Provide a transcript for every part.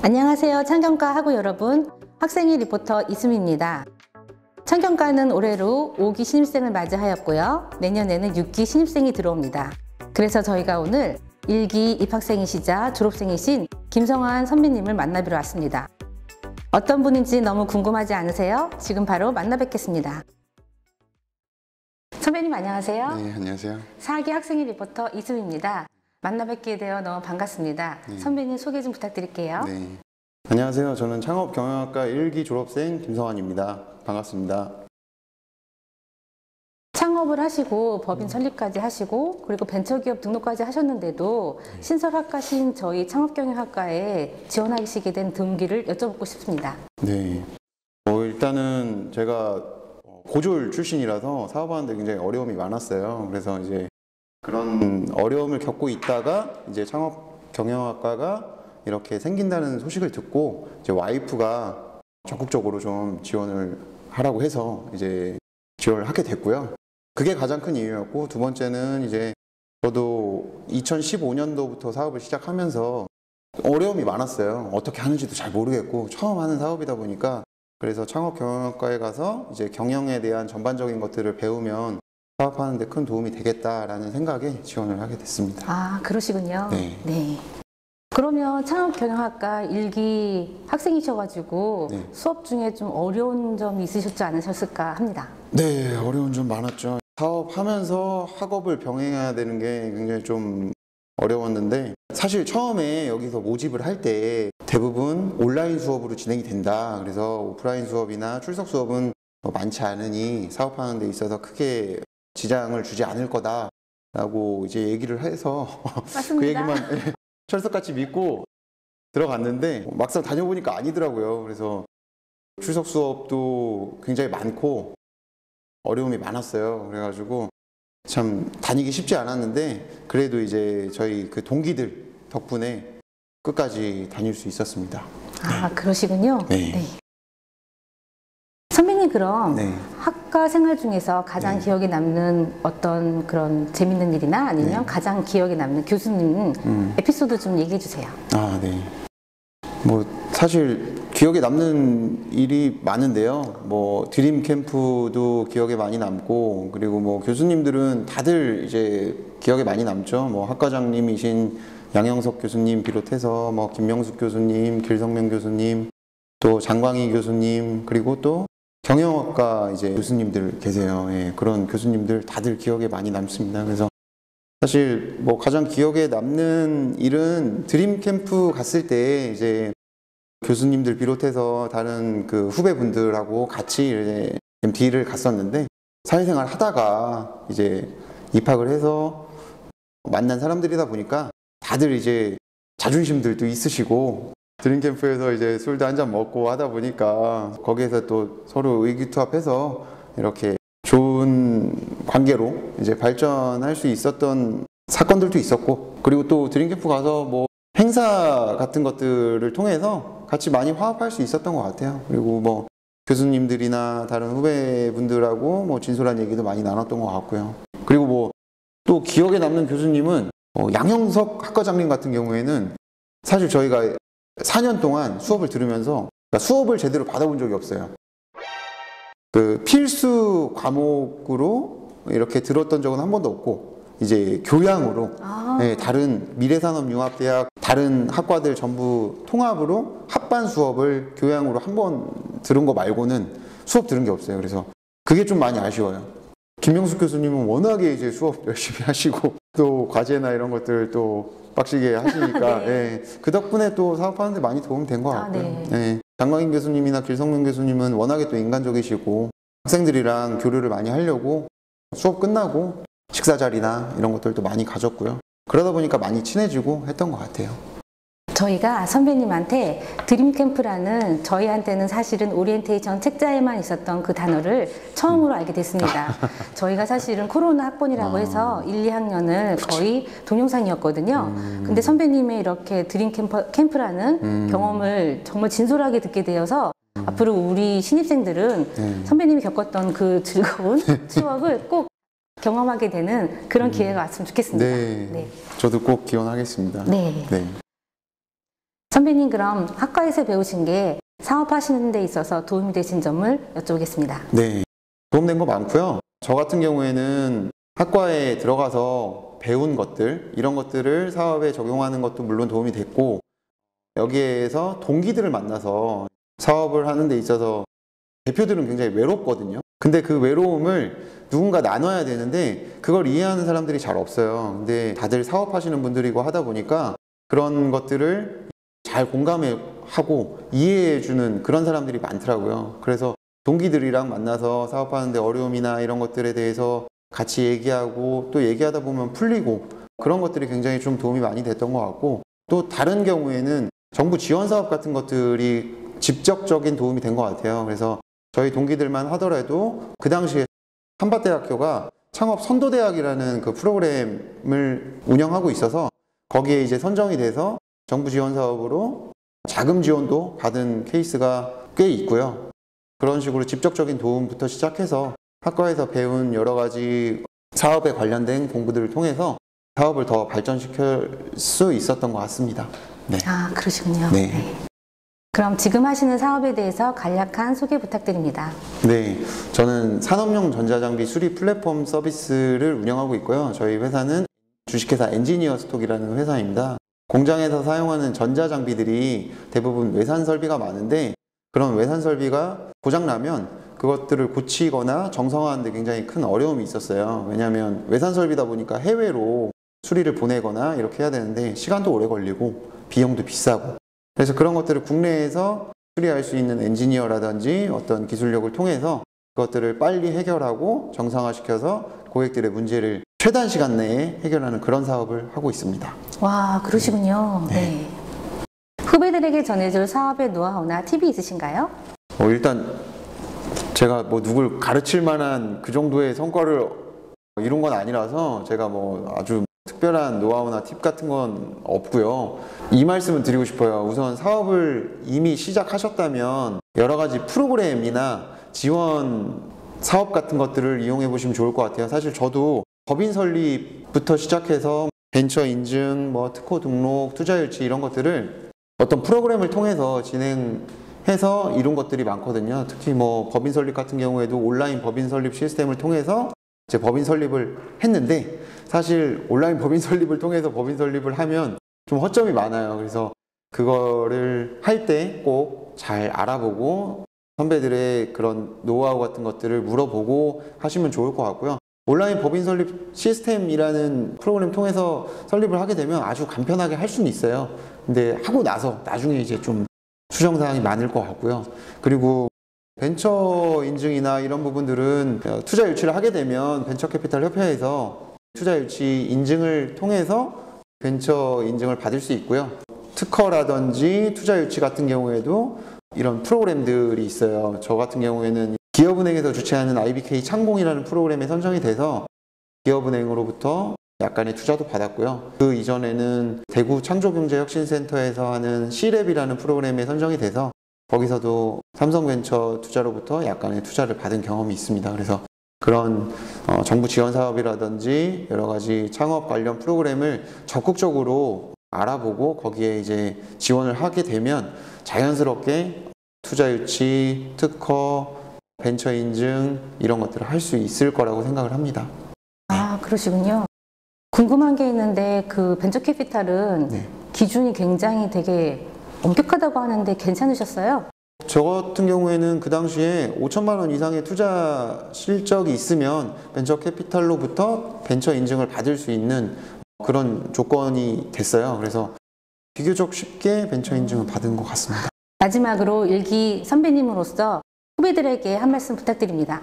안녕하세요. 창경과 학우 여러분, 학생회 리포터 이수미입니다. 창경과는 올해로 5기 신입생을 맞이하였고요. 내년에는 6기 신입생이 들어옵니다. 그래서 저희가 오늘 1기 입학생이시자 졸업생이신 김성환 선배님을 만나뵈러 왔습니다. 어떤 분인지 너무 궁금하지 않으세요? 지금 바로 만나 뵙겠습니다. 선배님 안녕하세요. 네, 안녕하세요. 4기 학생회 리포터 이수미입니다. 만나 뵙게 되어 너무 반갑습니다. 네. 선배님 소개 좀 부탁드릴게요. 네. 안녕하세요. 저는 창업경영학과 1기 졸업생 김성환입니다. 반갑습니다. 창업을 하시고 법인 설립까지 하시고 그리고 벤처기업 등록까지 하셨는데도 신설학과신 저희 창업경영학과에 지원하시게 된 동기를 여쭤보고 싶습니다. 네. 일단은 제가 고졸 출신이라서 사업하는데 굉장히 어려움이 많았어요. 그래서 이제 그런 어려움을 겪고 있다가 이제 창업경영학과가 이렇게 생긴다는 소식을 듣고 이제 와이프가 적극적으로 좀 지원을 하라고 해서 이제 지원을 하게 됐고요. 그게 가장 큰 이유였고, 두 번째는 이제 저도 2015년도부터 사업을 시작하면서 어려움이 많았어요. 어떻게 하는지도 잘 모르겠고 처음 하는 사업이다 보니까, 그래서 창업경영학과에 가서 이제 경영에 대한 전반적인 것들을 배우면 사업하는 데 큰 도움이 되겠다라는 생각에 지원을 하게 됐습니다. 아, 그러시군요. 네. 네. 그러면 창업경영학과 1기 학생이셔가지고 네. 수업 중에 좀 어려운 점이 있으셨지 않으셨을까 합니다. 네, 어려운 점 많았죠. 사업하면서 학업을 병행해야 되는 게 굉장히 좀 어려웠는데, 사실 처음에 여기서 모집을 할 때 대부분 온라인 수업으로 진행이 된다. 그래서 오프라인 수업이나 출석 수업은 많지 않으니 사업하는 데 있어서 크게 지장을 주지 않을 거다라고 이제 얘기를 해서 맞습니다. 그 얘기만 철석같이 믿고 들어갔는데 막상 다녀보니까 아니더라고요. 그래서 출석 수업도 굉장히 많고 어려움이 많았어요. 그래가지고 참 다니기 쉽지 않았는데, 그래도 이제 저희 그 동기들 덕분에 끝까지 다닐 수 있었습니다. 아, 그러시군요. 네. 네. 선배님 그럼 네. 학과 생활 중에서 가장 네. 기억에 남는 어떤 그런 재밌는 일이나 아니면 네. 가장 기억에 남는 교수님 에피소드 좀 얘기해 주세요. 아, 네. 뭐 사실 기억에 남는 일이 많은데요. 뭐 드림 캠프도 기억에 많이 남고, 그리고 뭐 교수님들은 다들 이제 기억에 많이 남죠. 뭐 학과장님이신 양영석 교수님 비롯해서 뭐 김명숙 교수님, 길성명 교수님, 또 장광희 교수님, 그리고 또 경영학과 이제 교수님들 계세요. 예, 그런 교수님들 다들 기억에 많이 남습니다. 그래서 사실 뭐 가장 기억에 남는 일은 드림 캠프 갔을 때 이제 교수님들 비롯해서 다른 그 후배분들하고 같이 이제 MT를 갔었는데, 사회생활 하다가 이제 입학을 해서 만난 사람들이다 보니까 다들 이제 자존심들도 있으시고, 드림캠프에서 이제 술도 한잔 먹고 하다 보니까 거기에서 또 서로 의기투합해서 이렇게 좋은 관계로 이제 발전할 수 있었던 사건들도 있었고, 그리고 또 드림캠프 가서 뭐 행사 같은 것들을 통해서 같이 많이 화합할 수 있었던 것 같아요. 그리고 뭐 교수님들이나 다른 후배분들하고 뭐 진솔한 얘기도 많이 나눴던 것 같고요. 그리고 뭐 또 기억에 남는 교수님은 양영석 학과장님 같은 경우에는 사실 저희가 4년 동안 수업을 들으면서, 그러니까 수업을 제대로 받아본 적이 없어요. 그 필수 과목으로 이렇게 들었던 적은 한 번도 없고, 이제 교양으로 네, 다른 미래산업융합대학 다른 학과들 전부 통합으로 합반 수업을 교양으로 한 번 들은 거 말고는 수업 들은 게 없어요. 그래서 그게 좀 많이 아쉬워요. 김명숙 교수님은 워낙에 이제 수업 열심히 하시고 또 과제나 이런 것들 또 빡시게 하시니까 네. 예, 그 덕분에 또 사업하는데 많이 도움이 된 것 같고요. 네. 예, 장광인 교수님이나 길성명 교수님은 워낙에 또 인간적이시고 학생들이랑 교류를 많이 하려고 수업 끝나고 식사 자리나 이런 것들도 많이 가졌고요. 그러다 보니까 많이 친해지고 했던 것 같아요. 저희가 선배님한테 드림캠프라는, 저희한테는 사실은 오리엔테이션 책자에만 있었던 그 단어를 처음으로 알게 됐습니다. 저희가 사실은 코로나 학번이라고 해서 1, 2학년을 거의 동영상이었거든요. 근데 선배님의 이렇게 드림캠프라는 경험을 정말 진솔하게 듣게 되어서 앞으로 우리 신입생들은 선배님이 겪었던 그 즐거운 추억을 꼭 경험하게 되는 그런 기회가 왔으면 좋겠습니다. 네. 네. 저도 꼭 기원하겠습니다. 네. 네. 선배님, 그럼 학과에서 배우신 게 사업하시는 데 있어서 도움이 되신 점을 여쭤보겠습니다. 네, 도움된 거 많고요. 저 같은 경우에는 학과에 들어가서 배운 것들, 이런 것들을 사업에 적용하는 것도 물론 도움이 됐고, 여기에서 동기들을 만나서 사업을 하는 데 있어서 대표들은 굉장히 외롭거든요. 근데 그 외로움을 누군가 나눠야 되는데 그걸 이해하는 사람들이 잘 없어요. 근데 다들 사업하시는 분들이고 하다 보니까 그런 것들을 잘 공감하고 이해해주는 그런 사람들이 많더라고요. 그래서 동기들이랑 만나서 사업하는데 어려움이나 이런 것들에 대해서 같이 얘기하고 또 얘기하다 보면 풀리고 그런 것들이 굉장히 좀 도움이 많이 됐던 것 같고, 또 다른 경우에는 정부 지원 사업 같은 것들이 직접적인 도움이 된 것 같아요. 그래서 저희 동기들만 하더라도 그 당시에 한밭대학교가 창업 선도대학이라는 그 프로그램을 운영하고 있어서 거기에 이제 선정이 돼서 정부 지원 사업으로 자금 지원도 받은 케이스가 꽤 있고요. 그런 식으로 직접적인 도움부터 시작해서 학과에서 배운 여러 가지 사업에 관련된 공부들을 통해서 사업을 더 발전시킬 수 있었던 것 같습니다. 네. 아, 그러시군요. 네. 네. 그럼 지금 하시는 사업에 대해서 간략한 소개 부탁드립니다. 네, 저는 산업용 전자장비 수리 플랫폼 서비스를 운영하고 있고요. 저희 회사는 주식회사 엔지니어 스톡이라는 회사입니다. 공장에서 사용하는 전자장비들이 대부분 외산 설비가 많은데, 그런 외산 설비가 고장나면 그것들을 고치거나 정상화하는 데 굉장히 큰 어려움이 있었어요. 왜냐하면 외산 설비다 보니까 해외로 수리를 보내거나 이렇게 해야 되는데 시간도 오래 걸리고 비용도 비싸고, 그래서 그런 것들을 국내에서 수리할 수 있는 엔지니어라든지 어떤 기술력을 통해서 그것들을 빨리 해결하고 정상화시켜서 고객들의 문제를 최단 시간 내에 해결하는 그런 사업을 하고 있습니다. 와, 그러시군요. 네. 네. 후배들에게 전해줄 사업의 노하우나 팁이 있으신가요? 일단 제가 뭐 누굴 가르칠 만한 그 정도의 성과를 이룬 건 아니라서 제가 뭐 아주 특별한 노하우나 팁 같은 건 없고요. 이 말씀은 드리고 싶어요. 우선 사업을 이미 시작하셨다면 여러 가지 프로그램이나 지원 사업 같은 것들을 이용해 보시면 좋을 것 같아요. 사실 저도 법인 설립부터 시작해서 벤처 인증, 뭐 특허 등록, 투자 유치 이런 것들을 어떤 프로그램을 통해서 진행해서 이룬 것들이 많거든요. 특히 뭐 법인 설립 같은 경우에도 온라인 법인 설립 시스템을 통해서 제 법인 설립을 했는데, 사실 온라인 법인 설립을 통해서 법인 설립을 하면 좀 허점이 많아요. 그래서 그거를 할 때 꼭 잘 알아보고 선배들의 그런 노하우 같은 것들을 물어보고 하시면 좋을 것 같고요. 온라인 법인 설립 시스템이라는 프로그램 통해서 설립을 하게 되면 아주 간편하게 할 수는 있어요. 근데 하고 나서 나중에 이제 좀 수정사항이 많을 것 같고요. 그리고 벤처 인증이나 이런 부분들은 투자 유치를 하게 되면 벤처캐피탈 협회에서 투자 유치 인증을 통해서 벤처 인증을 받을 수 있고요. 특허라든지 투자 유치 같은 경우에도 이런 프로그램들이 있어요. 저 같은 경우에는 기업은행에서 주최하는 IBK 창공이라는 프로그램에 선정이 돼서 기업은행으로부터 약간의 투자도 받았고요. 그 이전에는 대구 창조경제혁신센터에서 하는 C랩이라는 프로그램에 선정이 돼서 거기서도 삼성벤처 투자로부터 약간의 투자를 받은 경험이 있습니다. 그래서 그런 정부 지원 사업이라든지 여러 가지 창업 관련 프로그램을 적극적으로 알아보고 거기에 이제 지원을 하게 되면 자연스럽게 투자 유치, 특허, 벤처 인증 이런 것들을 할 수 있을 거라고 생각을 합니다. 아, 그러시군요. 궁금한 게 있는데 그 벤처 캐피탈은 네. 기준이 굉장히 되게 엄격하다고 하는데 괜찮으셨어요? 저 같은 경우에는 그 당시에 5천만 원 이상의 투자 실적이 있으면 벤처 캐피탈로부터 벤처 인증을 받을 수 있는 그런 조건이 됐어요. 그래서 비교적 쉽게 벤처 인증을 받은 것 같습니다. 마지막으로 일기 선배님으로서 후배들에게 한 말씀 부탁드립니다.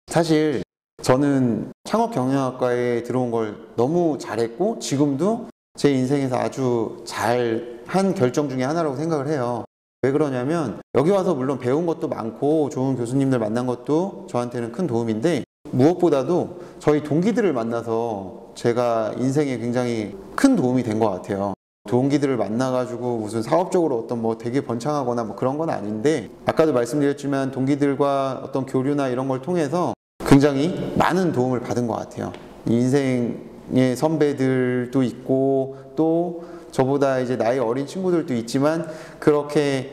사실 저는 창업경영학과에 들어온 걸 너무 잘했고 지금도 제 인생에서 아주 잘한 결정 중에 하나라고 생각을 해요. 왜 그러냐면 여기 와서 물론 배운 것도 많고 좋은 교수님들 만난 것도 저한테는 큰 도움인데, 무엇보다도 저희 동기들을 만나서 제가 인생에 굉장히 큰 도움이 된 것 같아요. 동기들을 만나가지고 무슨 사업적으로 어떤 뭐 되게 번창하거나 뭐 그런 건 아닌데, 아까도 말씀드렸지만 동기들과 어떤 교류나 이런 걸 통해서 굉장히 많은 도움을 받은 것 같아요. 인생의 선배들도 있고 또 저보다 이제 나이 어린 친구들도 있지만 그렇게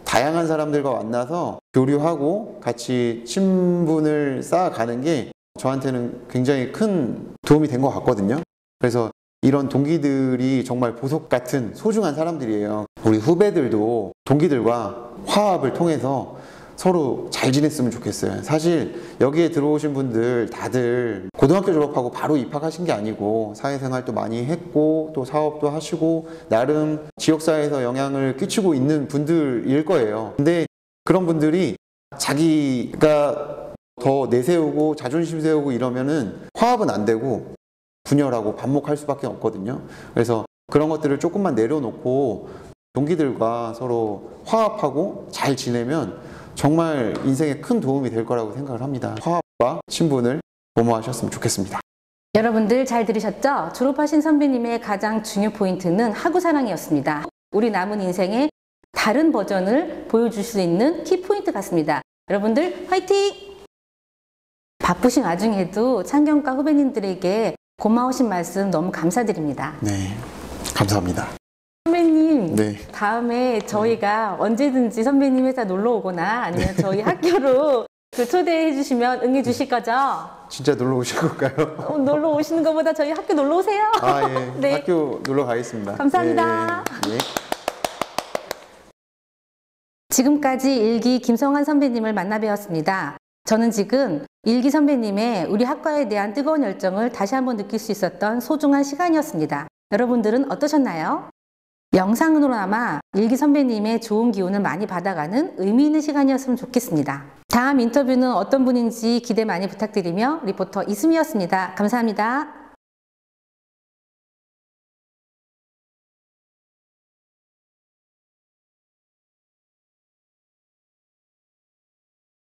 다양한 사람들과 만나서 교류하고 같이 친분을 쌓아가는 게 저한테는 굉장히 큰 도움이 된 것 같거든요. 그래서 이런 동기들이 정말 보석 같은 소중한 사람들이에요. 우리 후배들도 동기들과 화합을 통해서 서로 잘 지냈으면 좋겠어요. 사실 여기에 들어오신 분들 다들 고등학교 졸업하고 바로 입학하신 게 아니고 사회생활도 많이 했고 또 사업도 하시고 나름 지역사회에서 영향을 끼치고 있는 분들일 거예요. 근데 그런 분들이 자기가 더 내세우고 자존심 세우고 이러면은 화합은 안 되고 분열하고 반목할 수밖에 없거든요. 그래서 그런 것들을 조금만 내려놓고 동기들과 서로 화합하고 잘 지내면 정말 인생에 큰 도움이 될 거라고 생각을 합니다. 화합과 친분을 도모하셨으면 좋겠습니다. 여러분들 잘 들으셨죠? 졸업하신 선배님의 가장 중요 포인트는 하구사랑이었습니다. 우리 남은 인생의 다른 버전을 보여줄 수 있는 키포인트 같습니다. 여러분들 화이팅! 바쁘신 와중에도 창경과 후배님들에게 고마우신 말씀 너무 감사드립니다. 네, 감사합니다. 선배님, 네. 다음에 저희가 언제든지 선배님 회사 놀러 오거나 아니면 저희 학교로 초대해 주시면 응해 주실 거죠? 진짜 놀러 오실 걸까요? 놀러 오시는 것보다 저희 학교 놀러 오세요. 아, 예. 네. 학교 놀러 가겠습니다. 감사합니다. 예, 예. 지금까지 일기 김성환 선배님을 만나 뵈었습니다. 저는 지금 일기 선배님의 우리 학과에 대한 뜨거운 열정을 다시 한번 느낄 수 있었던 소중한 시간이었습니다. 여러분들은 어떠셨나요? 영상으로나마 일기 선배님의 좋은 기운을 많이 받아가는 의미 있는 시간이었으면 좋겠습니다. 다음 인터뷰는 어떤 분인지 기대 많이 부탁드리며 리포터 이수미였습니다. 감사합니다.